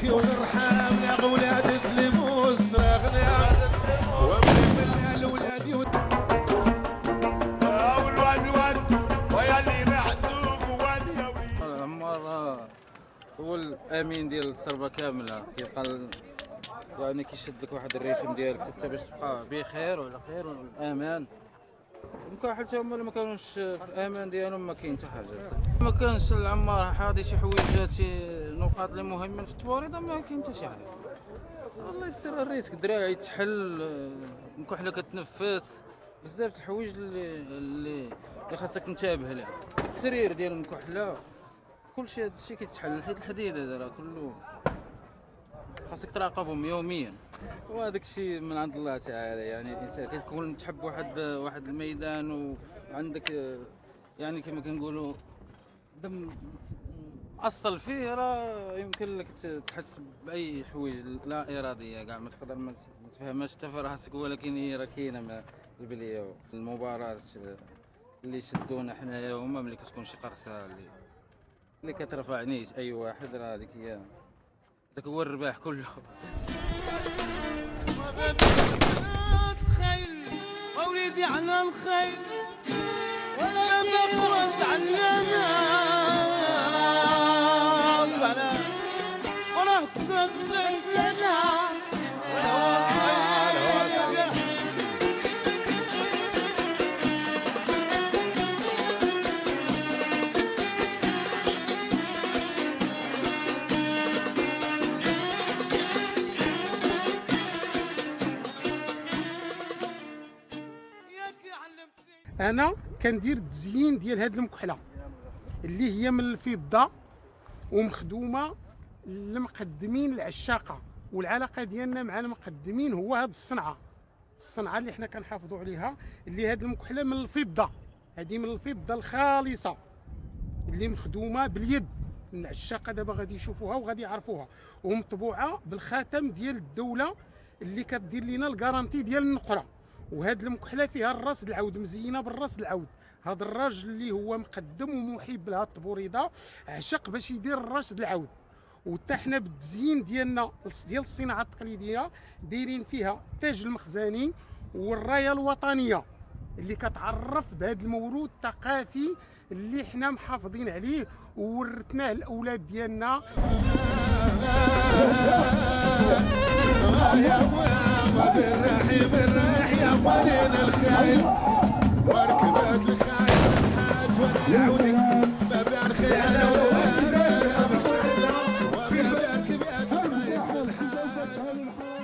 خيول الرحام يا اولاد تلموس راغنا ومن الاولاد والواد ويا اللي معدوك واد يا وليد. عمار هو الامين ديال السربه كامله، كيبقى يعني كيشد لك واحد الريشم ديالك حتى باش تبقى بخير وعلى خير والامان. المكاحل تا هما اللي ما كانوش في الامان ديالهم ما كاين حتى حاجه. ما كانش العمار حاضي شي حويجات شي نقاط اللي مهمين في التبوريده، ما كاين حتى شي حاجه. الله يستر الريسك، دراعي يتحل، مكحله كتنفس، بزاف د الحوايج اللي خاصك تنتبه لها. السرير ديال المكحله كلشي هذا الشيء كيتحل، حيت الحديد هذا راه كله خاصك تراقبهم يوميا، وهذاك الشيء من عند الله تعالى. يعني الانسان كتكون تحب واحد الميدان وعندك يعني كما كنقولوا دم اصل فيه، راه يمكن لك تحس باي حوايج لا اراديه كاع ما تقدر ما تفهمهاش حتى في راسك، ولكن هي راه كاينه البليه. المباراه اللي شدونا حنايا هما ملي كتكون شي قرصه اللي كترفع نيش اي واحد، راه هذيك هي، داك هو الرباح كله. خيل وليدي على الخيل ولا بقوس علينا ولا كذب سنة ولا وصل انا كندير التزيين ديال هاد المكحله اللي هي من الفضه ومخدومه للمقدمين العشاقه، والعلاقه ديالنا مع المقدمين هو هاد الصنعه اللي حنا كنحافظوا عليها، اللي هاد المكحله من الفضه، هذه من الفضه الخالصه اللي مخدومه باليد. العشاقه دابا غادي يشوفوها وغادي يعرفوها، ومطبوعه بالخاتم ديال الدوله اللي كدير لنا الكارانتي ديال النقره. وهاد المكحله فيها الراس العود، مزينه بالراس العود. هذا الراجل اللي هو مقدم ومحب لها الطبوريده عشق باش يدير الراس العود. وتا حنا بالتزيين ديالنا ديال الصناعه التقليديه دايرين فيها التاج المخزني والرايه الوطنيه اللي كتعرف بهذا الموروث الثقافي اللي حنا محافظين عليه وورثناه الاولاد ديالنا. بالراح يا ولين الخيل وركبت الخيل حاج ولا عودك ما بين خيال وفي بالك بيت الخيل